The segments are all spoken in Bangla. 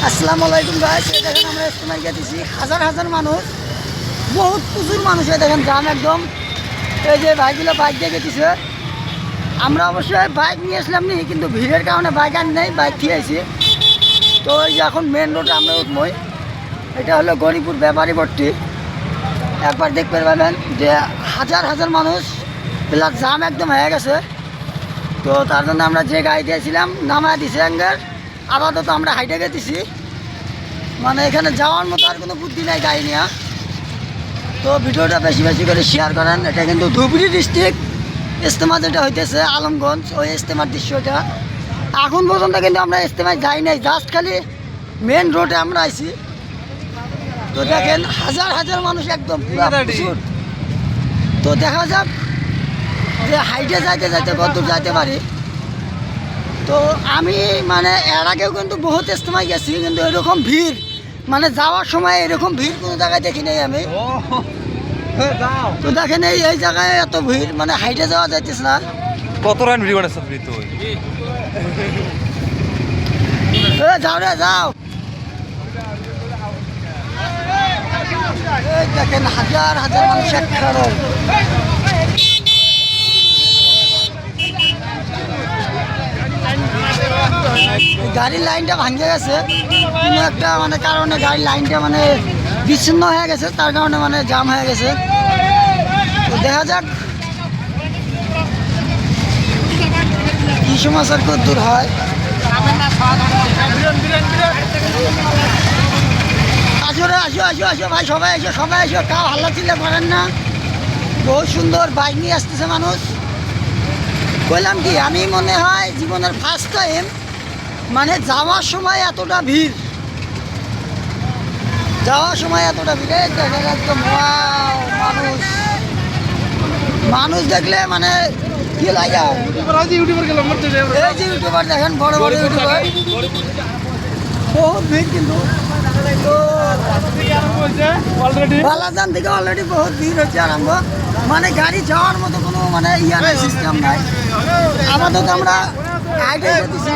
আসসালামু আলাইকুম গাইস, এই দেখেন আমরা ইস্তেমায় গেছি, হাজার হাজার মানুষ, বহুত প্রচুর মানুষ। এই দেখেন জাম একদম। এই যে বাইকগুলো বাইক দিয়ে গেছে, আমরা অবশ্যই বাইক নিয়ে আসলাম নি, কিন্তু ভিড়ের কারণে বাইক আর নেই, বাইক খেয়েছি। তো এই যে এখন মেন রোডে আমরা উঠবই, এটা হলো গরিপুর ব্যাপারী ভর্তি। একবার দেখতে পাবেন যে হাজার হাজার মানুষ, প্লাস জাম একদম হয়ে গেছে। তো তার জন্য আমরা যে গাড়ি দিয়েছিলাম নামায় দিছি অ্যাঙ্গার, আপাতত আমরা হাইটে গেতেছি, মানে এখানে যাওয়ার মতো আর কোনো বুদ্ধি নেই গাড়ি নিয়ে। তো ভিডিওটা বেশি বেশি করে শেয়ার করেন। এটা কিন্তু ধুবড়ী ডিস্ট্রিক্ট ইস্তেমা যেটা হইতেছে আলমগঞ্জ, ওই ইস্তেমার দৃশ্যটা। এখন পর্যন্ত কিন্তু আমরা ইস্তেমায় যাই নাই, জাস্ট খালি মেন রোডে আমরা আইছি। তো দেখেন হাজার হাজার মানুষ একদম প্রচুর। তো দেখা যাক যে হাইটে যাইতে যাইতে কতদূর যাইতে পারি। তো আমি মানে এর আগেও কিন্তু বহুত ইস্তেমায় গেছি, কিন্তু এরকম ভিড়, মানে যাওয়ার সময় এরকম ভিড় কোনো জায়গায় দেখি নাই আমি। তো দেখেন এই জায়গায় এত ভিড়, মানে হাইটে যাওয়া যাইতেছে না। কত রান ভিডিও বানাচ্ছ তুই? যাও রে যাও। দেখেন হাজার হাজার মানুষ একসাথে। গাড়ির লাইনটা ভাঙে গেছে কোনো একটা মানে কারণে, গাড়ির লাইনটা মানে বিচ্ছিন্ন হয়ে গেছে, তার কারণে মানে জাম হয়ে গেছে। তো দেখা যাক কি সমস্যার কত দূর হয়। আসো রে, আসো আসো আসো ভাই, সবাই আসো সবাই আসো, কাউ হাল্লা চিল্লা করেন না। বহুত সুন্দর বাইক নিয়ে আসতেছে মানুষ। বললাম কি, আমি মনে হয় জীবনের ফার্স্ট টাইম মানে যাওয়ার সময় এতটা ভিড়, যাওয়ার সময় এতটা ভিড়। দেখেন একদম মানুষ, মানুষ দেখলে মানে কি লাগে। এই যে ইউটিউবার দেখেন, বড় বড় ইউটিউবার, বহুত ভিড় কিন্তু। বালাজান থেকে অলরেডি বহুত ভিড় হচ্ছে আরম্ভ, মানে গাড়ি যাওয়ার মতো কোনো মানে ইয়ার সিস্টেম নাই। আপাতত আমরা হাইটে যেতেছি।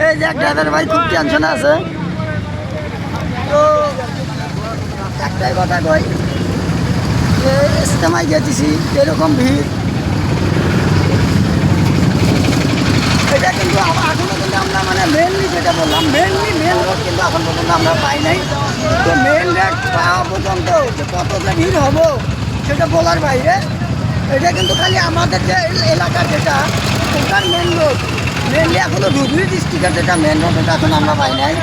এই যে ড্রাইভার ভাই খুব টেনশন আছে। তো একটাই কথা কই, যে ইস্তেমায় গেতেছি এরকম ভিড়, এটা কিন্তু এখনো কিন্তু আমরা মানে মেনলি যেটা বললাম, মেন রোড কিন্তু এখন পর্যন্ত আমরা পাই নাই। তো মেন রোড পাওয়া পর্যন্ত যে কতটা ভিড় হবো সেটা বলার বাইরে। এটা কিন্তু খালি আমাদের যে এলাকার যেটা ওটার মেন রোড, মেনলি এখনো ধুবড়ী ডিস্ট্রিক্টের যেটা মেন রোড, এটা এখন আমরা পাই নাই।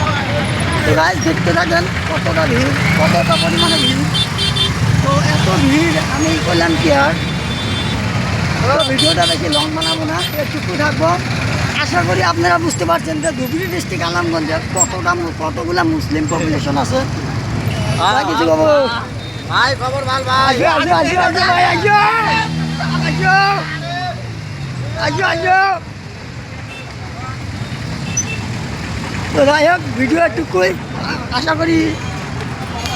তো গাইজ দেখতে থাকেন কতটা ভিড়, কতটা পরিমাণে ভিড়। তো এত ভিড় আমি বললাম কি আর, ভিডিওটা বেশি লং বানাবো না, একটু থাকবো। আশা করি আপনারা বুঝতে পারছেন যে ধুবড়ী ডিস্ট্রিক্ট আলমগঞ্জে কতগুলা মুসলিম পপুলেশন আছে। কিছু বাবু ভাই খবর ভাল ভাই। তো যাই হোক, ভিডিও একটুকুই, আশা করি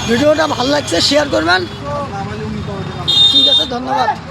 ভিডিওটা ভালো লাগছে, শেয়ার করবেন। ঠিক আছে, ধন্যবাদ।